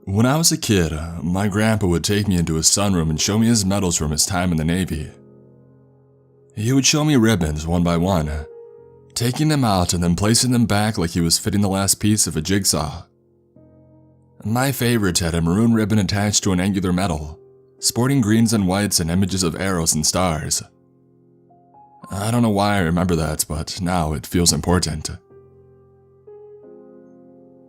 When I was a kid, my grandpa would take me into his sunroom and show me his medals from his time in the Navy. He would show me ribbons one by one, taking them out and then placing them back like he was fitting the last piece of a jigsaw. My favorite had a maroon ribbon attached to an angular medal, sporting greens and whites and images of arrows and stars. I don't know why I remember that, but now it feels important.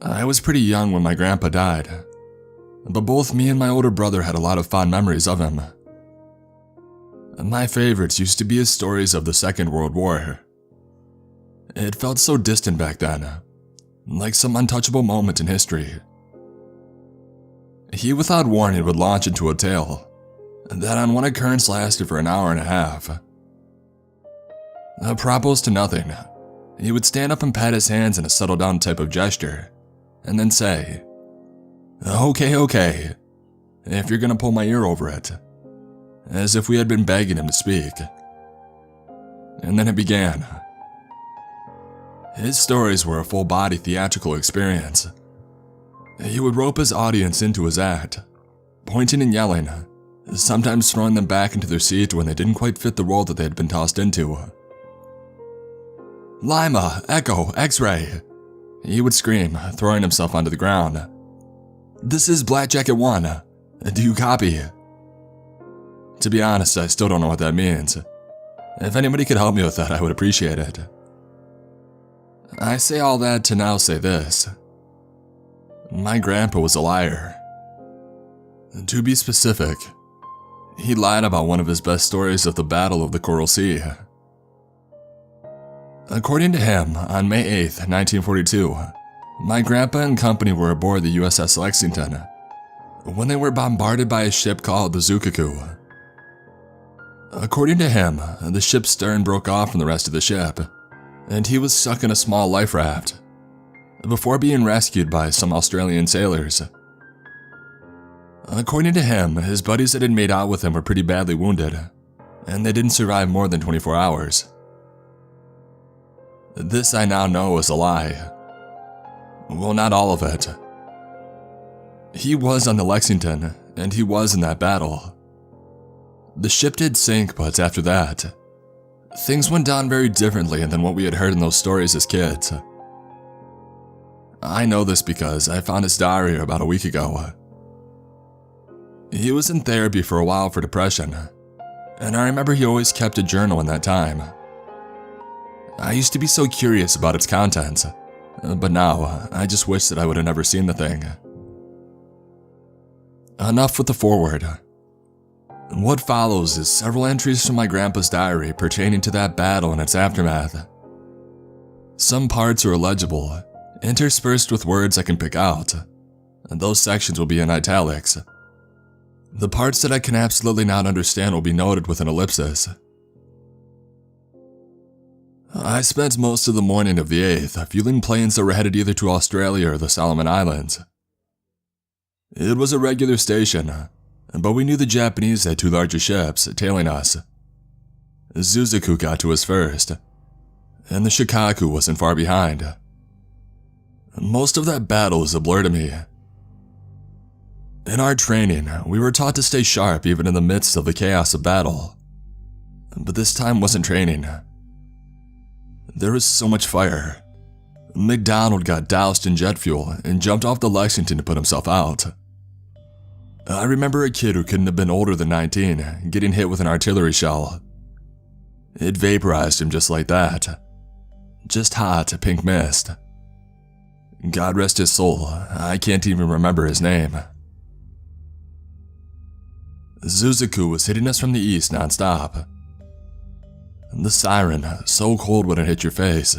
I was pretty young when my grandpa died, but both me and my older brother had a lot of fond memories of him. My favorites used to be his stories of the Second World War. It felt so distant back then, like some untouchable moment in history. He without warning would launch into a tale that on one occurrence lasted for an hour and a half. Apropos to nothing, he would stand up and pat his hands in a settle down type of gesture, and then say, Okay, if you're gonna pull my ear over it, as if we had been begging him to speak. And then it began. His stories were a full-body theatrical experience. He would rope his audience into his act, pointing and yelling, sometimes throwing them back into their seat when they didn't quite fit the role that they had been tossed into. Lima, Echo, X-Ray, he would scream, throwing himself onto the ground. This is Black Jacket 1. Do you copy? To be honest, I still don't know what that means. If anybody could help me with that, I would appreciate it. I say all that to now say this. My grandpa was a liar. To be specific, he lied about one of his best stories of the Battle of the Coral Sea. According to him, on May 8th, 1942, my grandpa and company were aboard the USS Lexington when they were bombarded by a ship called the Zukaku. According to him, the ship's stern broke off from the rest of the ship, and he was stuck in a small life raft before being rescued by some Australian sailors. According to him, his buddies that had made out with him were pretty badly wounded, and they didn't survive more than 24 hours. This I now know is a lie. Well, not all of it. He was on the Lexington, and he was in that battle. The ship did sink, but after that, things went down very differently than what we had heard in those stories as kids. I know this because I found his diary about a week ago. He was in therapy for a while for depression, and I remember he always kept a journal in that time. I used to be so curious about its contents, but now I just wish that I would have never seen the thing. Enough with the foreword. What follows is several entries from my grandpa's diary pertaining to that battle and its aftermath. Some parts are illegible, interspersed with words I can pick out, and those sections will be in italics. The parts that I can absolutely not understand will be noted with an ellipsis. I spent most of the morning of the 8th fueling planes that were headed either to Australia or the Solomon Islands. It was a regular station, but we knew the Japanese had two larger ships tailing us. Zuzaku got to us first, and the Shikaku wasn't far behind. Most of that battle is a blur to me. In our training, we were taught to stay sharp even in the midst of the chaos of battle. But this time wasn't training. There was so much fire. McDonald got doused in jet fuel and jumped off the Lexington to put himself out. I remember a kid who couldn't have been older than 19 getting hit with an artillery shell. It vaporized him just like that. Just hot, pink mist. God rest his soul, I can't even remember his name. Zuzaku was hitting us from the east nonstop. The siren, so cold when it hit your face,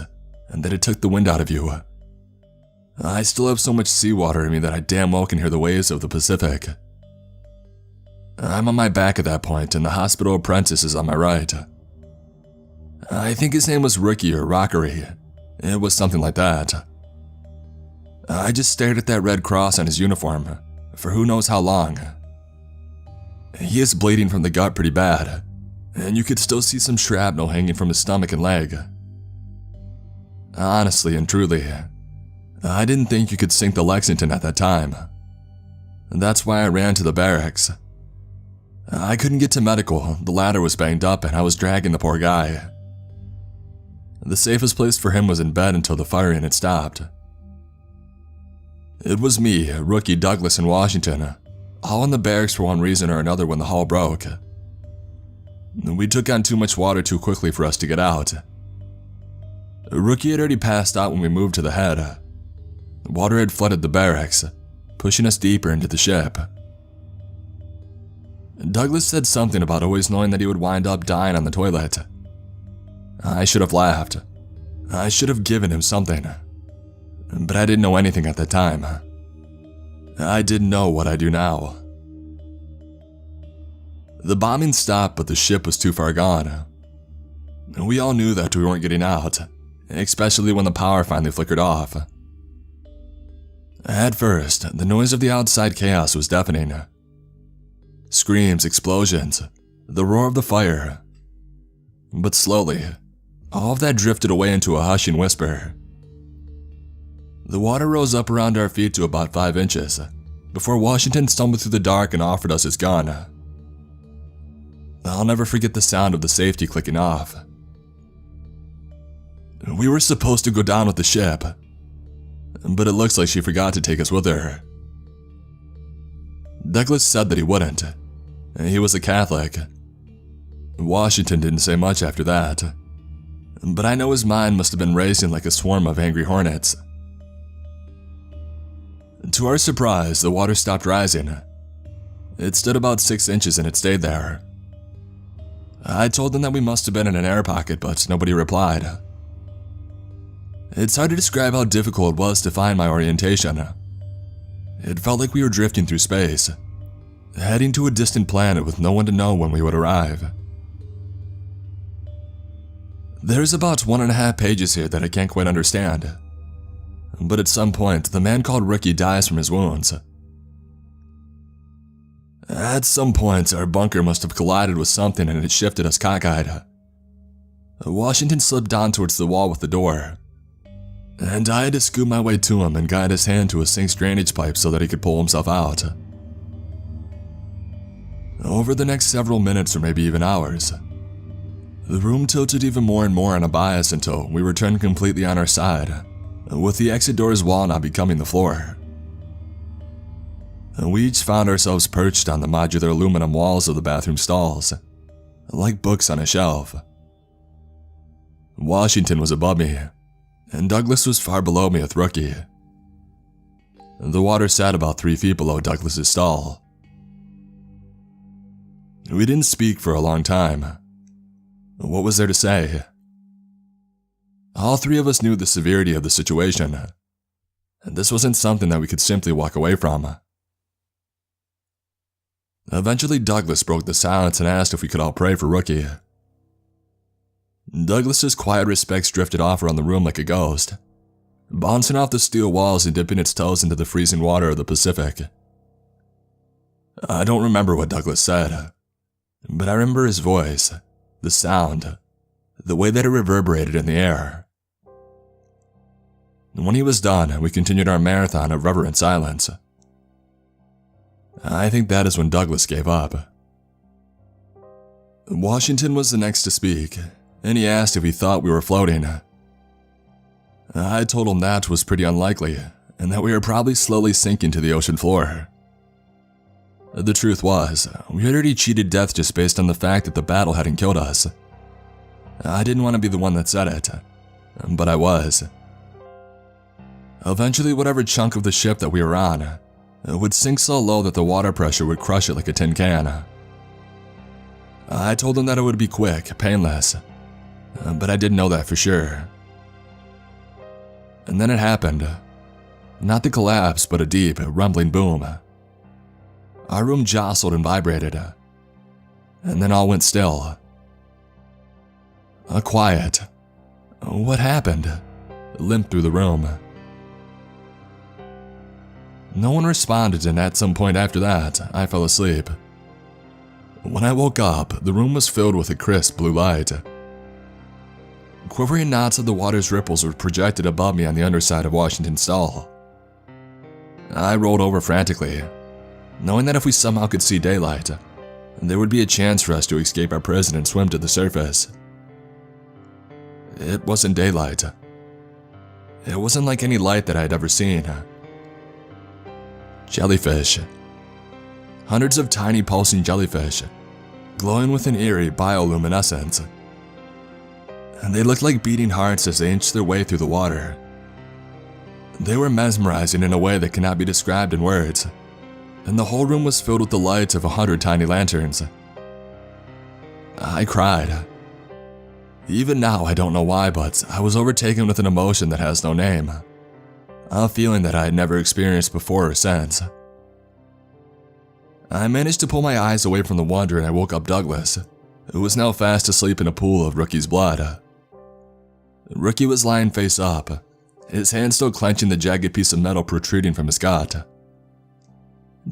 and that it took the wind out of you. I still have so much seawater in me that I damn well can hear the waves of the Pacific. I'm on my back at that point, and the hospital apprentice is on my right. I think his name was Rookie or Rockery. It was something like that. I just stared at that red cross on his uniform for who knows how long. He is bleeding from the gut pretty bad, and you could still see some shrapnel hanging from his stomach and leg. Honestly and truly, I didn't think you could sink the Lexington at that time. That's why I ran to the barracks. I couldn't get to medical, the ladder was banged up and I was dragging the poor guy. The safest place for him was in bed until the firing had stopped. It was me, rookie Douglas, and Washington, all in the barracks for one reason or another when the hall broke. We took on too much water too quickly for us to get out. Rookie had already passed out when we moved to the head. Water had flooded the barracks, pushing us deeper into the ship. Douglas said something about always knowing that he would wind up dying on the toilet. I should have laughed. I should have given him something. But I didn't know anything at the time. I didn't know what I do now. The bombing stopped, but the ship was too far gone. We all knew that we weren't getting out, especially when the power finally flickered off. At first, the noise of the outside chaos was deafening. Screams, explosions, the roar of the fire. But slowly, all of that drifted away into a hushing whisper. The water rose up around our feet to about 5 inches, before Washington stumbled through the dark and offered us his gun. I'll never forget the sound of the safety clicking off. We were supposed to go down with the ship, but it looks like she forgot to take us with her. Douglas said that he wouldn't. He was a Catholic. Washington didn't say much after that, but I know his mind must have been racing like a swarm of angry hornets. To our surprise, the water stopped rising. It stood about 6 inches and it stayed there. I told them that we must have been in an air pocket, but nobody replied. It's hard to describe how difficult it was to find my orientation. It felt like we were drifting through space, heading to a distant planet with no one to know when we would arrive. There's about 1.5 pages here that I can't quite understand. But at some point, the man called Ricky dies from his wounds. At some point, our bunker must have collided with something and it shifted us cockeyed. Washington slipped down towards the wall with the door, and I had to scoot my way to him and guide his hand to a sink's drainage pipe so that he could pull himself out. Over the next several minutes or maybe even hours, the room tilted even more and more on a bias until we were turned completely on our side, with the exit door's wall now becoming the floor. We each found ourselves perched on the modular aluminum walls of the bathroom stalls, like books on a shelf. Washington was above me, and Douglas was far below me with Rookie. The water sat about 3 feet below Douglas's stall. We didn't speak for a long time. What was there to say? All 3 of us knew the severity of the situation, and this wasn't something that we could simply walk away from. Eventually, Douglas broke the silence and asked if we could all pray for Rookie. Douglas's quiet respects drifted off around the room like a ghost, bouncing off the steel walls and dipping its toes into the freezing water of the Pacific. I don't remember what Douglas said, but I remember his voice, the sound, the way that it reverberated in the air. When he was done, we continued our marathon of reverent silence. I think that is when Douglas gave up. Washington was the next to speak, and he asked if he thought we were floating. I told him that was pretty unlikely, and that we were probably slowly sinking to the ocean floor. The truth was, we had already cheated death just based on the fact that the battle hadn't killed us. I didn't want to be the one that said it, but I was. Eventually, whatever chunk of the ship that we were on would sink so low that the water pressure would crush it like a tin can. I told him that it would be quick, painless, but I didn't know that for sure. And then it happened. Not the collapse, but a deep, rumbling boom. Our room jostled and vibrated, and then all went still. A quiet, "What happened?" limped through the room. No one responded, and at some point after that, I fell asleep. When I woke up, the room was filled with a crisp blue light. Quivering knots of the water's ripples were projected above me on the underside of Washington's stall. I rolled over frantically, knowing that if we somehow could see daylight, there would be a chance for us to escape our prison and swim to the surface. It wasn't daylight. It wasn't like any light that I had ever seen. Jellyfish. Hundreds of tiny pulsing jellyfish, glowing with an eerie bioluminescence. And they looked like beating hearts as they inched their way through the water. They were mesmerizing in a way that cannot be described in words, and the whole room was filled with the lights of 100 tiny lanterns. I cried. Even now, I don't know why, but I was overtaken with an emotion that has no name. A feeling that I had never experienced before or since. I managed to pull my eyes away from the wonder and I woke up Douglas, who was now fast asleep in a pool of Rookie's blood. Rookie was lying face up, his hand still clenching the jagged piece of metal protruding from his gut.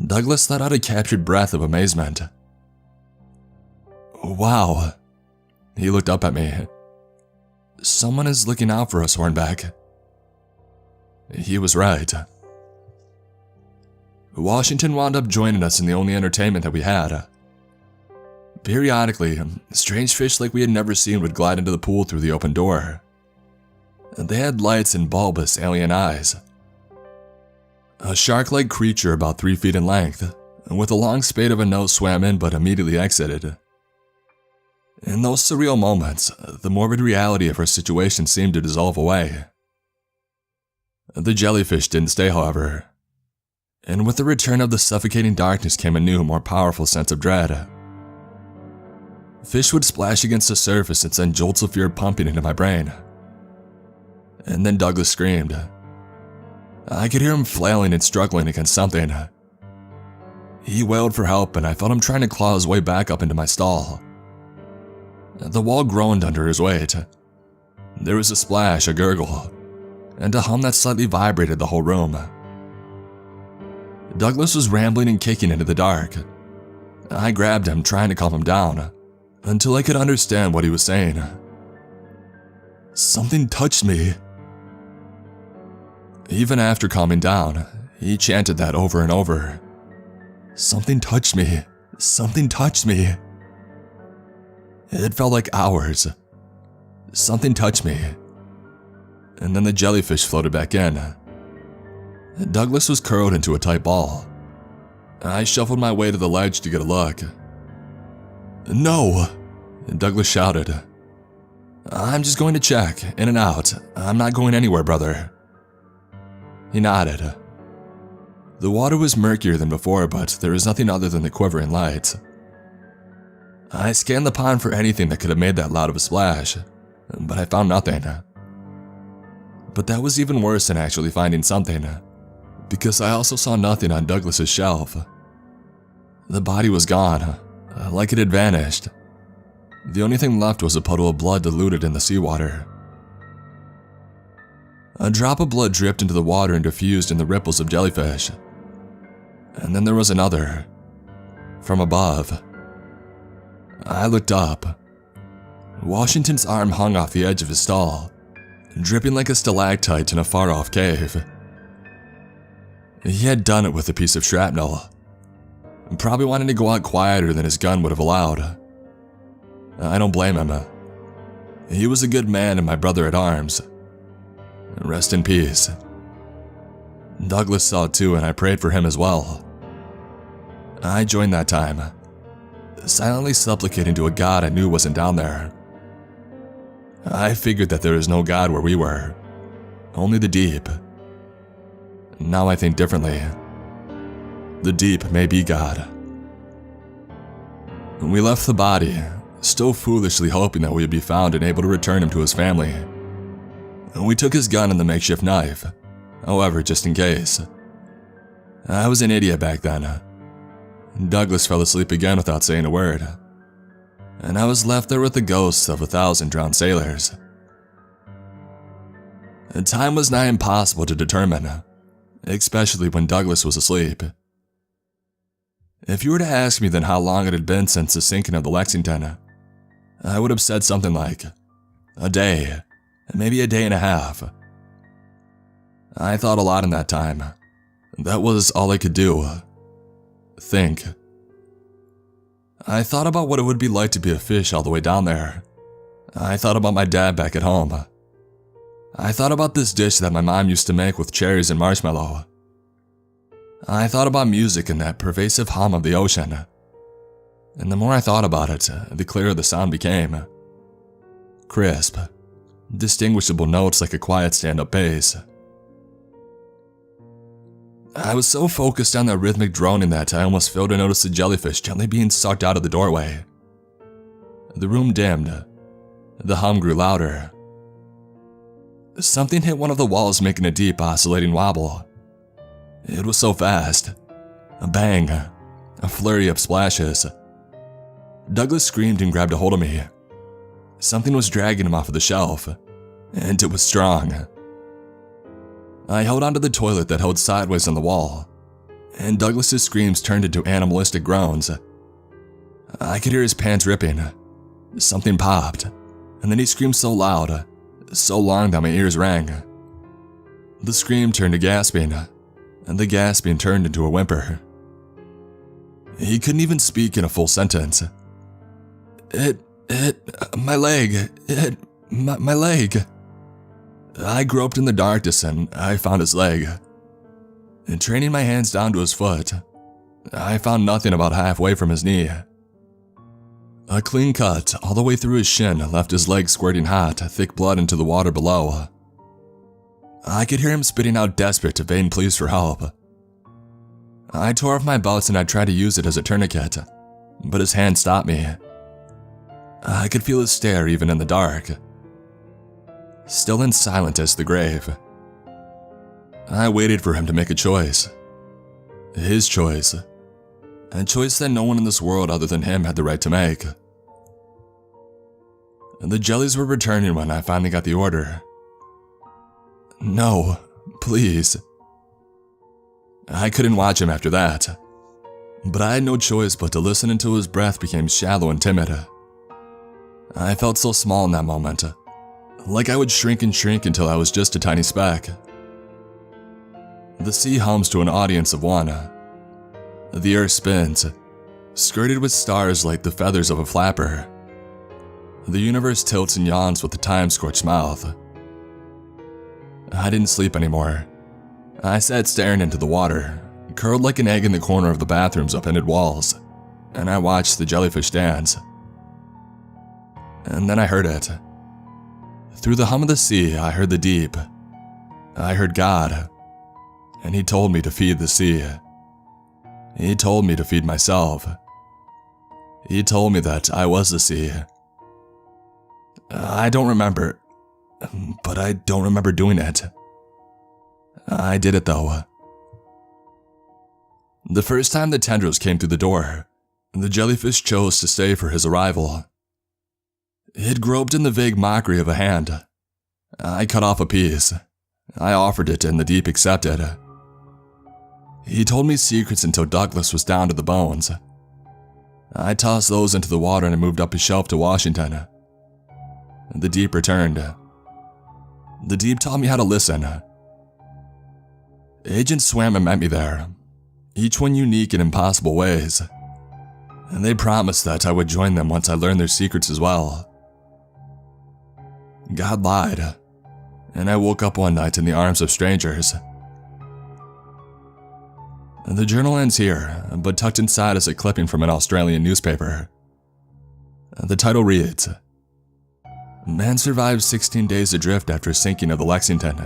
Douglas let out a captured breath of amazement. Wow. He looked up at me. Someone is looking out for us, Hornback. He was right. Washington wound up joining us in the only entertainment that we had. Periodically, strange fish like we had never seen would glide into the pool through the open door. They had lights and bulbous alien eyes. A shark-like creature about 3 feet in length, with a long spade of a nose swam in but immediately exited. In those surreal moments, the morbid reality of our situation seemed to dissolve away. The jellyfish didn't stay, however, and with the return of the suffocating darkness came a new, more powerful sense of dread. Fish would splash against the surface and send jolts of fear pumping into my brain. And then Douglas screamed. I could hear him flailing and struggling against something. He wailed for help and I felt him trying to claw his way back up into my stall. The wall groaned under his weight. There was a splash, a gurgle, and a hum that slightly vibrated the whole room. Douglas was rambling and kicking into the dark. I grabbed him, trying to calm him down, until I could understand what he was saying. Something touched me. Even after calming down, he chanted that over and over. Something touched me. Something touched me. It felt like hours. Something touched me. And then the jellyfish floated back in. Douglas was curled into a tight ball. I shuffled my way to the ledge to get a look. No! Douglas shouted. I'm just going to check, in and out. I'm not going anywhere, brother. He nodded. The water was murkier than before, but there was nothing other than the quivering light. I scanned the pond for anything that could have made that loud of a splash, but I found nothing. But that was even worse than actually finding something, because I also saw nothing on Douglas's shelf. The body was gone, like it had vanished. The only thing left was a puddle of blood diluted in the seawater. A drop of blood dripped into the water and diffused in the ripples of jellyfish. And then there was another, from above. I looked up. Washington's arm hung off the edge of his stall, dripping like a stalactite in a far-off cave. He had done it with a piece of shrapnel, probably wanting to go out quieter than his gun would have allowed. I don't blame him. He was a good man and my brother at arms. Rest in peace. Douglas saw it too and I prayed for him as well. I joined that time, silently supplicating to a god I knew wasn't down there. I figured that there is no god where we were, only the deep. Now I think differently. The deep may be God. We left the body, still foolishly hoping that we would be found and able to return him to his family. We took his gun and the makeshift knife, however, just in case. I was an idiot back then. Douglas fell asleep again without saying a word, and I was left there with the ghosts of 1,000 drowned sailors. Time was nigh impossible to determine, especially when Douglas was asleep. If you were to ask me then how long it had been since the sinking of the Lexington, I would have said something like a day, maybe a day and a half. I thought a lot in that time. That was all I could do. think. I thought about what it would be like to be a fish all the way down there. I thought about my dad back at home. I thought about this dish that my mom used to make with cherries and marshmallow. I thought about music and that pervasive hum of the ocean. And the more I thought about it, the clearer the sound became. Crisp, distinguishable notes like a quiet stand-up bass. I was so focused on that rhythmic droning that I almost failed to notice the jellyfish gently being sucked out of the doorway. The room dimmed. The hum grew louder. Something hit one of the walls, making a deep, oscillating wobble. It was so fast. A bang. A flurry of splashes. Douglas screamed and grabbed a hold of me. Something was dragging him off of the shelf, and it was strong. I held onto the toilet that held sideways on the wall, and Douglas's screams turned into animalistic groans. I could hear his pants ripping. Something popped, and then he screamed so loud, so long that my ears rang. The scream turned to gasping, and the gasping turned into a whimper. He couldn't even speak in a full sentence. My leg, my leg. I groped in the darkness and I found his leg. And training my hands down to his foot, I found nothing about halfway from his knee. A clean cut all the way through his shin left his leg squirting hot, thick blood into the water below. I could hear him spitting out desperate, vain pleas for help. I tore off my belt and I tried to use it as a tourniquet, but his hand stopped me. I could feel his stare even in the dark. Still and silent as the grave. I waited for him to make a choice. His choice. A choice that no one in this world other than him had the right to make. The jellies were returning when I finally got the order. No, please. I couldn't watch him after that. But I had no choice but to listen until his breath became shallow and timid. I felt so small in that moment. Like I would shrink and shrink until I was just a tiny speck. The sea hums to an audience of one. The earth spins, skirted with stars like the feathers of a flapper. The universe tilts and yawns with a time-scorched mouth. I didn't sleep anymore. I sat staring into the water, curled like an egg in the corner of the bathroom's upended walls, and I watched the jellyfish dance. And then I heard it. Through the hum of the sea, I heard the deep. I heard God. And he told me to feed the sea. He told me to feed myself. He told me that I was the sea. I don't remember, but I don't remember doing it. I did it though. The first time the tendrils came through the door, the jellyfish chose to stay for his arrival. It groped in the vague mockery of a hand. I cut off a piece. I offered it and the deep accepted. He told me secrets until Douglas was down to the bones. I tossed those into the water and moved up his shelf to Washington. The deep returned. The deep taught me how to listen. Agents swam and met me there, each one unique in impossible ways. And they promised that I would join them once I learned their secrets as well. God lied, and I woke up one night in the arms of strangers. The journal ends here, but tucked inside is a clipping from an Australian newspaper. The title reads, "Man survives 16 days adrift after sinking of the Lexington.